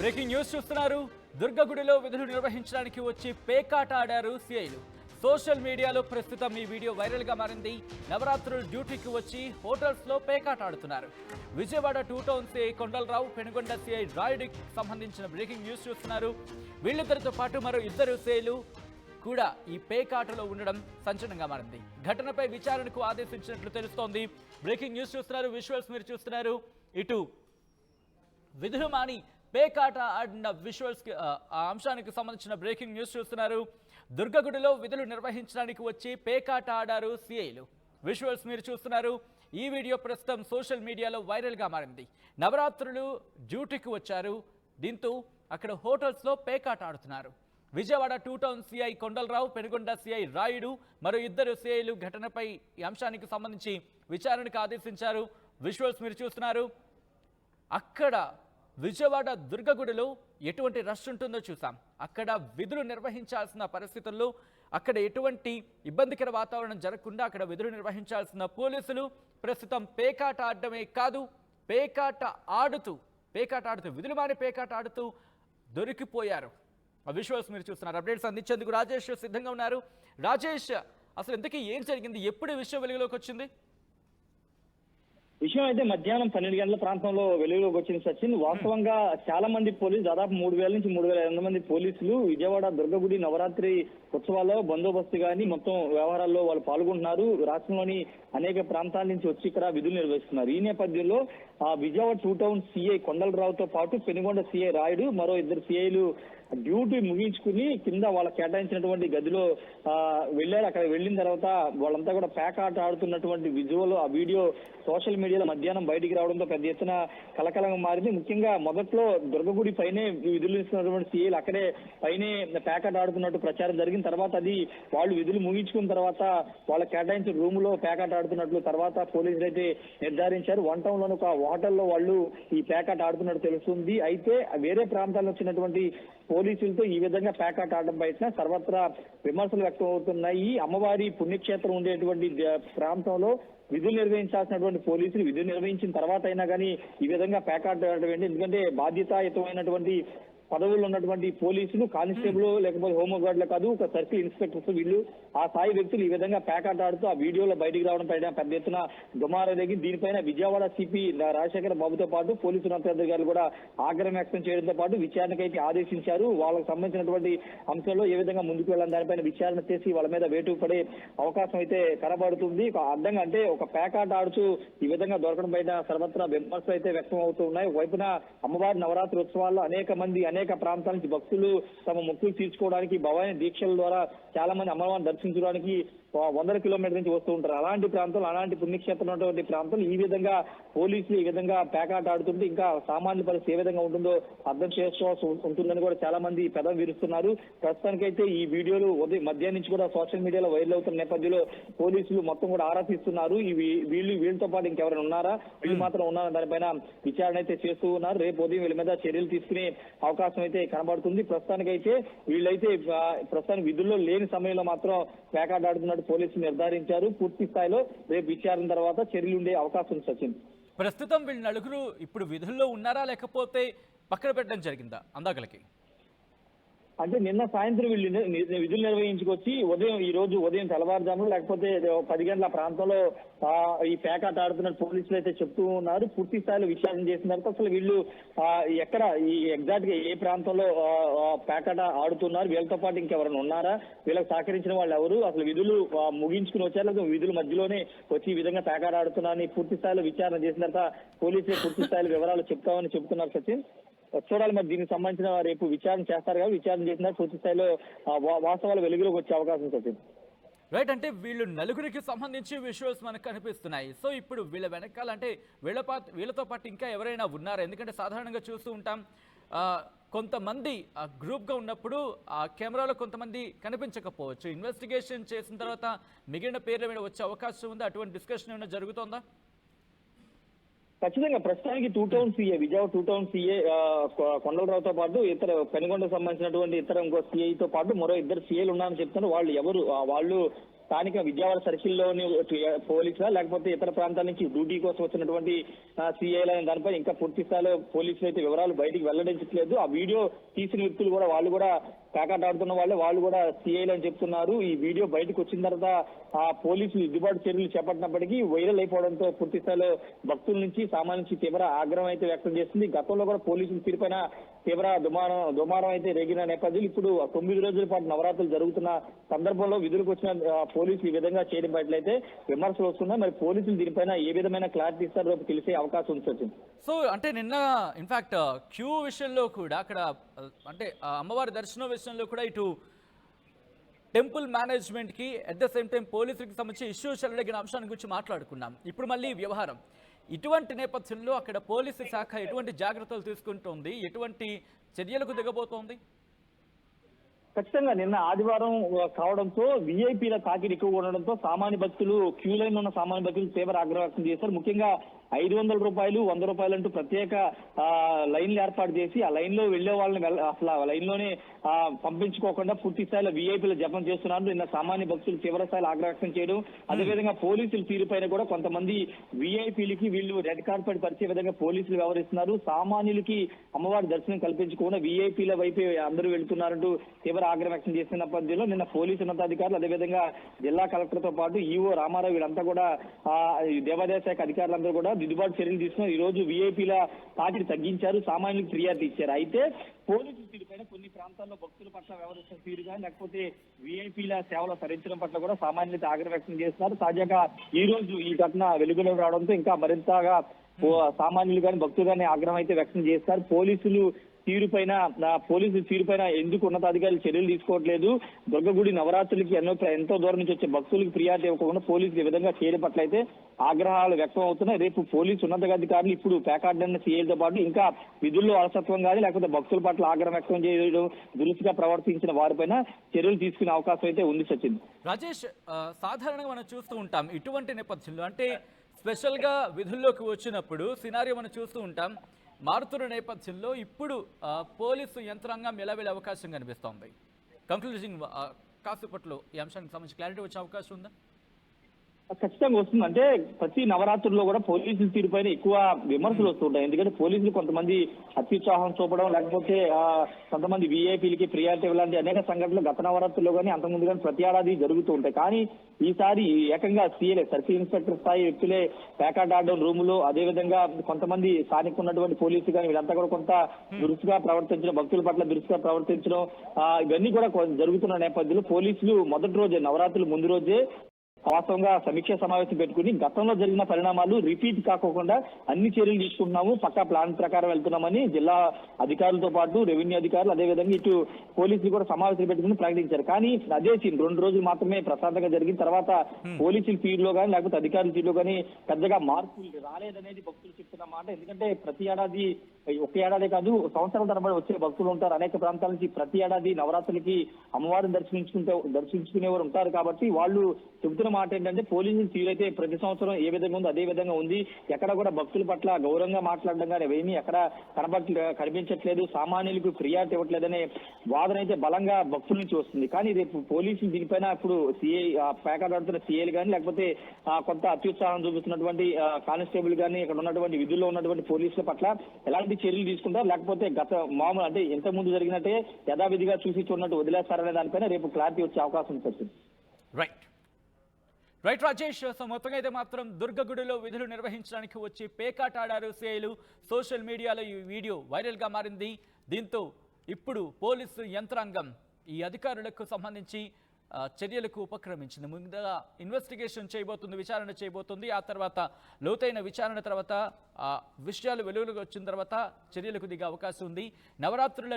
Breaking news చూస్తున్నారు. దుర్గగుడిలో విధులు నిర్వహించడానికి వచ్చి పేకాట ఆడారు సిఐలు. సోషల్ మీడియాలో ప్రస్తుతం ఈ వీడియో వైరల్ గా మారింది. నవరాత్రులు డ్యూటీకి వచ్చి హోటల్స్ లో పేకాట ఆడుతున్నారు. Vijayawada 2 town CI Kondalarao, Penugonda CI రాయుడికి సంబంధించిన బ్రేకింగ్ న్యూస్ చూస్తున్నారు. వీళ్ళిద్దరితో పాటు మరో 2 సిఐలు కూడా ఈ పేకాటలో ఉండడం సంచలనంగా మారింది. ఘటనపై విచారణకు ఆదేశించినట్లు తెలుస్తోంది. బ్రేకింగ్ న్యూస్ చూస్తున్నారు, విజువల్స్ మీరు చూస్తున్నారు. ఇటు విధులు మాని పేకాట ఆడిన విజువల్స్ ఆ అంశానికి సంబంధించిన బ్రేకింగ్ న్యూస్ చూస్తున్నారు. దుర్గగుడిలో విధులు నిర్వహించడానికి వచ్చి పేకాట ఆడారు సిఐలు. విజువల్స్ మీరు చూస్తున్నారు. ఈ వీడియో ప్రస్తుతం సోషల్ మీడియాలో వైరల్ గా మారింది. నవరాత్రులు డ్యూటీకి వచ్చారు. దీంతో అక్కడ హోటల్స్ లో పేకాట ఆడుతున్నారు. Vijayawada 2 town CI Kondalarao, Penugonda CI Rayudu, మరో 2 సిఐలు ఘటనపై ఈ అంశానికి సంబంధించి విచారణకు ఆదేశించారు. విజువల్స్ మీరు చూస్తున్నారు. అక్కడ విజయవాడ దుర్గగుడిలో ఎటువంటి రష్ ఉంటుందో చూసాం. అక్కడ విధులు నిర్వహించాల్సిన పరిస్థితుల్లో అక్కడ ఎటువంటి ఇబ్బందికర వాతావరణం జరగకుండా అక్కడ విధులు నిర్వహించాల్సిన పోలీసులు ప్రస్తుతం పేకాట ఆడటమే కాదు, పేకాట ఆడుతూ విధులు మాని పేకాట ఆడుతూ దొరికిపోయారు. ఆ విజువల్స్ మీరు చూస్తున్నారు. అప్డేట్స్ అందించేందుకు రాజేష్ సిద్ధంగా ఉన్నారు. రాజేష్, అసలు ఇంతకీ ఏం జరిగింది? ఎప్పుడు విషయం వెలుగులోకి వచ్చింది? విషయం అయితే మధ్యాహ్నం 12 గంటల ప్రాంతంలో వెలుగులోకి వచ్చింది సచిన్. వాస్తవంగా చాలా మంది పోలీసులు, దాదాపు 3000 నుంచి 3500 మంది పోలీసులు విజయవాడ దుర్గగుడి నవరాత్రి ఉత్సవాల్లో బందోబస్తు గాని మొత్తం వ్యవహారాల్లో వాళ్ళు పాల్గొంటున్నారు. రాష్ట్రంలోని అనేక ప్రాంతాల నుంచి వచ్చి ఇక్కడ విధులు నిర్వహిస్తున్నారు. ఈ నేపథ్యంలో విజయవాడ 2 టౌన్ సిఐ కొండలరావుతో పాటు పెనుగొండ సిఐ రాయుడు, మరో 2 సిఐలు డ్యూటీ ముగించుకుని కింద వాళ్ళ కేటాయించినటువంటి గదిలో వెళ్ళారు. అక్కడ వెళ్ళిన తర్వాత వాళ్ళంతా కూడా పేకాట ఆడుతున్నటువంటి విజువల్, ఆ వీడియో సోషల్ మీడియాలో మధ్యాహ్నం బయటికి రావడంతో పెద్ద ఎత్తున కలకలంగా మారింది. ముఖ్యంగా మొదట్లో దుర్గగుడి పైనే విధులు ఇస్తున్నటువంటి సీఏలు అక్కడే పైనే పేకాట ఆడుతున్నట్టు ప్రచారం జరిగిన తర్వాత అది వాళ్ళు విధులు ముగించుకున్న తర్వాత వాళ్ళ కేటాయించిన రూమ్ లో పేకాట ఆడుతున్నట్లు తర్వాత పోలీసులు అయితే నిర్ధారించారు. 1 టౌన్ లోని ఒక హోటల్లో వాళ్ళు ఈ పేకాట ఆడుతున్నట్టు తెలుస్తుంది. అయితే వేరే ప్రాంతాల్లో వచ్చినటువంటి పోలీసులతో ఈ విధంగా పేకాట ఆడడం బయట సర్వత్రా విమర్శలు వ్యక్తం అవుతున్నాయి. అమ్మవారి పుణ్యక్షేత్రం ఉండేటువంటి ప్రాంతంలో విధులు నిర్వహించాల్సినటువంటి పోలీసులు విధులు నిర్వహించిన తర్వాత అయినా కానీ ఈ విధంగా పేకాట ఆడడం ఏంటి? ఎందుకంటే బాధ్యతాయుతమైనటువంటి పదవులు ఉన్నటువంటి పోలీసులు, కానిస్టేబుల్ లేకపోతే హోంగార్డులు కాదు, ఒక సర్కిల్ ఇన్స్పెక్టర్స్, వీళ్ళు ఆ స్థాయి వ్యక్తులు ఈ విధంగా పేకాట ఆడుతూ ఆ వీడియోలో బయటికి రావడం పైన పెద్ద ఎత్తున దుమారం రేగి దీనిపైన విజయవాడ సిపి రాజశేఖర బాబుతో పాటు పోలీసు ఉన్నతాధికారులు కూడా ఆగ్రహం వ్యక్తం చేయడంతో పాటు విచారణకైతే ఆదేశించారు. వాళ్ళకు సంబంధించినటువంటి అంశాల్లో ఏ విధంగా ముందుకు వెళ్ళాలని దానిపైన విచారణ చేసి వాళ్ళ మీద వేటు పడే అవకాశం అయితే కనబడుతుంది. అర్థంగా అంటే ఒక పేకాట ఆడుతూ ఈ విధంగా దొరకడం పైన సర్వత్రా విమర్శలు అయితే వ్యక్తం అవుతూ ఉన్నాయి. వైపున అమ్మవారి నవరాత్రి ఉత్సవాల్లో అనేక ప్రాంతాల నుంచి భక్తులు తమ మొక్కులు తీర్చుకోవడానికి భవానీ దీక్షల ద్వారా చాలా మంది అమ్మవారిని దర్శించడానికి 100 కిలోమీటర్ల నుంచి వస్తూ ఉంటారు. అలాంటి ప్రాంతాలు, అలాంటి పుణ్యక్షేత్రం ఉన్నటువంటి ప్రాంతాలు ఈ విధంగా పోలీసులు ఈ విధంగా పేకాట ఆడుతుంటే ఇంకా సామాన్య పరిస్థితి ఏ విధంగా ఉంటుందో అర్థం చేసుకోవాల్సి ఉంటుందని కూడా చాలా మంది పెదవి విరుస్తున్నారు. ప్రస్తుతానికైతే ఈ వీడియోలు మధ్యాహ్నం నుంచి కూడా సోషల్ మీడియాలో వైరల్ అవుతున్న నేపథ్యంలో పోలీసులు మొత్తం కూడా ఆరా తీస్తున్నారు. వీళ్ళతో పాటు ఇంకెవరైనా ఉన్నారా, వీళ్ళు మాత్రం ఉన్నారా దానిపైన విచారణ అయితే చేస్తూ ఉన్నారు. రేపు ఉదయం వీళ్ళ మీద చర్యలు తీసుకునే అవకాశం అయితే కనబడుతుంది. ప్రస్తుతానికైతే వీళ్ళైతే ప్రస్తుతానికి విధుల్లో లేని సమయంలో మాత్రం పేకాట ఆడుతున్నట్టు పోలీసులు నిర్ధారించారు. పూర్తి స్థాయిలో రేపు విచారణ తర్వాత చర్యలు ఉండే అవకాశం ఉంది సచిన్. ప్రస్తుతం వీళ్ళు నలుగురు ఇప్పుడు విధుల్లో ఉన్నారా లేకపోతే పక్కన పెట్టడం జరిగిందా అందాకలకి? అంటే నిన్న సాయంత్రం వీళ్ళు విధులు నిర్వహించుకొచ్చి ఈ రోజు ఉదయం తెల్లవారుజామున లేకపోతే 10 గంటల ప్రాంతంలో ఈ పేకాట ఆడుతున్న పోలీసులు అయితే చెప్తూ ఉన్నారు. పూర్తి స్థాయిలో విచారణ చేసిన తర్వాత అసలు వీళ్ళు ఎక్కడ ఈ ఎగ్జాక్ట్ గా ఏ ప్రాంతంలో పేకాట ఆడుతున్నారు, వీళ్ళతో పాటు ఇంకెవరైనా ఉన్నారా, వీళ్ళకి సహకరించిన వాళ్ళు ఎవరు, అసలు విధులు ముగించుకుని వచ్చారు లేదా విధుల మధ్యలోనే వచ్చి ఈ విధంగా పేకాట ఆడుతున్నారని పూర్తి స్థాయిలో విచారణ చేసిన తర్వాత పోలీసులు పూర్తి స్థాయిలో వివరాలు చెప్తామని చెబుతున్నారు సచిన్. చూడాలి మరి దీనికి సంబంధించిన రేపు విచారణ చేస్తారు కదా, విచారణ చేసిన పూర్తి స్థాయిలో వాస్తవాలు వెలుగులోకి వచ్చే అవకాశం సచిన్. రైట్, అంటే వీళ్ళు నలుగురికి సంబంధించి విజువల్స్ మనకు కనిపిస్తున్నాయి. సో ఇప్పుడు వీళ్ళ వెనకాల అంటే వీళ్ళతో పాటు ఇంకా ఎవరైనా ఉన్నారా? ఎందుకంటే సాధారణంగా చూస్తూ ఉంటాం కొంతమంది గ్రూప్గా ఉన్నప్పుడు ఆ కెమెరాలో కొంతమంది కనిపించకపోవచ్చు. ఇన్వెస్టిగేషన్ చేసిన తర్వాత మిగిలిన పేర్ల మీద వచ్చే అవకాశం ఉందా? అటువంటి డిస్కషన్ ఏమైనా జరుగుతోందా? ఖచ్చితంగా ప్రస్తుతానికి 2 town CI Vijayawada 2 town CI కొండలరావుతో పాటు ఇతర పెనుగొండ సంబంధించినటువంటి ఇంకో సిఐతో పాటు మరో 2 సిఐలు ఉన్నారని చెప్తున్నారు. వాళ్ళు ఎవరు, వాళ్ళు స్థానిక విజయవాడ సర్కిల్లోని పోలీసులా లేకపోతే ఇతర ప్రాంతాల నుంచి డ్యూటీ కోసం వచ్చినటువంటి సిఐల దానిపై ఇంకా పూర్తి స్థాయిలో పోలీసులు అయితే వివరాలు బయటికి వెల్లడించట్లేదు. ఆ వీడియో తీసిన వ్యక్తులు కూడా వాళ్ళు కూడా పేకాట ఆడుతున్న వాళ్ళు కూడా సిఐలు అని చెప్తున్నారు. ఈ వీడియో బయటకు వచ్చిన తర్వాత ఆ పోలీసులు దిద్దుబాటు చర్యలు చేపట్టినప్పటికీ వైరల్ అయిపోవడంతో పూర్తి స్థాయిలో భక్తుల నుంచి సామాన్య నుంచి తీవ్ర ఆగ్రహం అయితే వ్యక్తం చేస్తుంది. గతంలో కూడా పోలీసులు తీరుపైన తీవ్ర దుమారం అయితే రేగిన నేపథ్యంలో ఇప్పుడు 9 రోజుల పాటు నవరాత్రులు జరుగుతున్న సందర్భంలో విధులకు వచ్చిన పోలీసులు ఈ విధంగా చేయడం పట్లయితే విమర్శలు వస్తున్నాయి. మరి పోలీసులు దీనిపైన ఏ విధమైన క్లారిటీ ఇస్తారో తెలిసే అవకాశం ఉంది. సో అంటే నిన్న ఇన్ఫాక్ట్ క్యూ విషయంలో కూడా అక్కడ అంటే అమ్మవారి దర్శనం విషయంలో కూడా ఇటు టెంపుల్ మేనేజ్మెంట్కి అట్ ద సేమ్ టైం పోలీసులకు సంబంధించి ఇష్యూస్ చెలరేగిన అంశాన్ని గురించి మాట్లాడుకున్నాం. ఇప్పుడు మళ్ళీ వ్యవహారం ఇటువంటి నేపథ్యంలో అక్కడ పోలీసు శాఖ ఎటువంటి జాగ్రత్తలు తీసుకుంటోంది, ఎటువంటి చర్యలకు దిగబోతోంది? ఖచ్చితంగా నిన్న ఆదివారం కావడంతో విఐపీల తాకిడి ఎక్కువగా ఉండడంతో సామాన్య భక్తులు క్యూ లైన్ ఉన్న సామాన్య భక్తులు తీవ్ర ఆగ్రహం వ్యక్తం చేశారు. ముఖ్యంగా 500 రూపాయలు 100 రూపాయలు అంటూ ప్రత్యేక లైన్లు ఏర్పాటు చేసి ఆ లైన్ లో వెళ్లే వాళ్ళని అసలు ఆ లైన్ లోనే పంపించుకోకుండా పూర్తి స్థాయిలో విఐపీలు జపం చేస్తున్నారు. నిన్న సామాన్య భక్తులు తీవ్ర స్థాయిలో ఆగ్రహం వ్యక్తం చేయడం, అదేవిధంగా పోలీసుల తీరుపైన కూడా కొంతమంది విఐపీలకి వీళ్ళు రెడ్ కార్పెట్ పరిచే విధంగా పోలీసులు వ్యవహరిస్తున్నారు. సామాన్యులకి అమ్మవారి దర్శనం కల్పించకుండా విఐపీల వైపు అందరూ వెళ్తున్నారంటూ తీవ్ర ఆగ్రహం వ్యక్తం చేసిన నేపథ్యంలో నిన్న పోలీసు ఉన్నతాధికారులు అదేవిధంగా జిల్లా కలెక్టర్ తో పాటు ఈఓ రామారావు వీళ్ళంతా కూడా దేవాదాయ శాఖ అధికారులందరూ కూడా దిద్దుబాటు చర్యలు తీసుకున్నారు. ఈ రోజు విఐపీల తాకిడి తగ్గించారు, సామాన్యులకు ఫిర్యాదు ఇచ్చారు. అయితే పోలీసుల తీరుపైన కొన్ని ప్రాంతాల్లో భక్తుల పట్ల వ్యవహరిస్తున్న తీరు కానీ లేకపోతే విఐపీల సేవలు సరించడం పట్ల కూడా సామాన్యులు ఆగ్రహం వ్యక్తం చేస్తున్నారు. తాజాగా ఈ రోజు ఈ ఘటన వెలుగులోకి రావడంతో ఇంకా మరింతగా సామాన్యులు కానీ భక్తులు కానీ ఆగ్రహం అయితే వ్యక్తం చేస్తారు. పోలీసుల తీరుపైన ఎందుకు ఉన్నతాధికారులు చర్యలు తీసుకోవట్లేదు, దుర్గగుడి నవరాత్రులకి ఎంతో దూరం నుంచి వచ్చే భక్తులకు ఫిర్యాదు ఇవ్వకుండా పోలీసులు ఈ విధంగా చేయడం పట్ల అయితే ఆగ్రహాలు వ్యక్తం అవుతున్నాయి. రేపు పోలీసు ఉన్నతాధికారులు ఇప్పుడు పేకాటన్న సీఐలతో పాటు ఇంకా విధుల్లో అలసత్వం కానీ లేకపోతే భక్తుల పట్ల ఆగ్రహం వ్యక్తం చేయడం, దురుసుగా ప్రవర్తించిన వారిపైన చర్యలు తీసుకునే అవకాశం అయితే ఉంది. సచిన్, రాజేష్, సాధారణంగా మనం చూస్తూ ఉంటాం ఇటువంటి నేపథ్యంలో, అంటే స్పెషల్గా విధుల్లోకి వచ్చినప్పుడు సినారియో మనం చూస్తూ ఉంటాం. మారుతున్న నేపథ్యంలో ఇప్పుడు పోలీసు యంత్రాంగం ఎలా వెళ్ళే అవకాశం కనిపిస్తోంది? కంక్లూజింగ్ కాసేపట్లో ఈ అంశానికి సంబంధించి క్లారిటీ వచ్చే అవకాశం ఉందా? ఖచ్చితంగా వస్తుంది. అంటే ప్రతి నవరాత్రుల్లో కూడా పోలీసుల తీరుపైన ఎక్కువ విమర్శలు వస్తుంటాయి. ఎందుకంటే పోలీసులు కొంతమంది అత్యుత్సాహం చూపడం లేకపోతే కొంతమంది విఐపీలకి ప్రియారిటీ ఇలాంటి అనేక సంఘటనలు గత నవరాత్రుల్లో కానీ అంతకుముందు కానీ ప్రతి ఏడాది జరుగుతూ ఉంటాయి. కానీ ఈసారి ఏకంగా సీఏలే సర్కిల్ ఇన్స్పెక్టర్ స్థాయి వ్యక్తులే పేకాట ఆడడం రూములో, అదేవిధంగా కొంతమంది స్థానిక ఉన్నటువంటి పోలీసులు కానీ వీళ్ళంతా కూడా కొంత దురుసుగా ప్రవర్తించడం, భక్తుల పట్ల దురుసుగా ప్రవర్తించడం ఇవన్నీ కూడా జరుగుతున్న నేపథ్యంలో పోలీసులు మొదటి రోజే నవరాత్రులు ముందు రోజే వాస్తవంగా సమీక్ష సమావేశం పెట్టుకుని గతంలో జరిగిన పరిణామాలు రిపీట్ కాకుండా అన్ని చర్యలు తీసుకుంటున్నాము, పక్కా ప్లాన్ ప్రకారం వెళ్తున్నామని జిల్లా అధికారులతో పాటు రెవెన్యూ అధికారులు అదేవిధంగా ఇటు పోలీసులు కూడా సమావేశం పెట్టుకుని ప్రకటించారు. కానీ అదే సీన్ 2 రోజులు మాత్రమే ప్రశాంతంగా జరిగిన తర్వాత పోలీసుల తీరులో కానీ లేకపోతే అధికారుల తీరులో కానీ పెద్దగా మార్పులు రాలేదనేది భక్తులు చెప్తున్న మాట. ఎందుకంటే ప్రతి ఏడాది ఒక ఏడాది కాదు సంవత్సరాల తరబడి వచ్చే భక్తులు ఉంటారు. అనేక ప్రాంతాల నుంచి ప్రతి ఏడాది నవరాత్రులకి అమ్మవారిని దర్శించుకునేవారు ఉంటారు. కాబట్టి వాళ్ళు చెబుతున్న మాట ఏంటంటే పోలీసులు తీరైతే ప్రతి సంవత్సరం ఏ విధంగా ఉందో అదే విధంగా ఉంది. ఎక్కడ కూడా భక్తుల పట్ల గౌరవంగా మాట్లాడడం కానీ ఏమీ ఎక్కడ కనిపించట్లేదు, సామాన్యులకు ఫిర్యాదు ఇవ్వట్లేదనే వాదన అయితే బలంగా భక్తుల నుంచి వస్తుంది. కానీ రేపు పోలీసులు దీనిపైన ఇప్పుడు పేకాట ఆడుతున్న సీఐలు కానీ లేకపోతే కొంత అత్యుత్సాహం చూపిస్తున్నటువంటి కానిస్టేబుల్ కానీ ఇక్కడ ఉన్నటువంటి విధుల్లో ఉన్నటువంటి పోలీసుల పట్ల ఎలాంటి చర్యలు తీసుకుంటారు, లేకపోతే మామూలు అంటే ఇంత ముందు జరిగినట్టే యథావిధిగా చూసి చూడనట్టు వదిలేస్తారనే దానిపైన రేపు క్లారిటీ వచ్చే అవకాశం ఉంటుంది. రైట్ రాజేష్, సో మొత్తంగా అయితే మాత్రం దుర్గగుడిలో విధులు నిర్వహించడానికి వచ్చి పేకాట ఆడారు సీఐలు. సోషల్ మీడియాలో ఈ వీడియో వైరల్గా మారింది. దీంతో ఇప్పుడు పోలీసు యంత్రాంగం ఈ అధికారులకు సంబంధించి చర్యలకు ఉపక్రమించింది. ముందుగా ఇన్వెస్టిగేషన్ చేయబోతుంది, విచారణ చేయబోతుంది. ఆ తర్వాత లోతైన విచారణ తర్వాత విషయాలు వెలుగులోకి వచ్చిన తర్వాత చర్యలకు దిగే అవకాశం ఉంది. నవరాత్రుల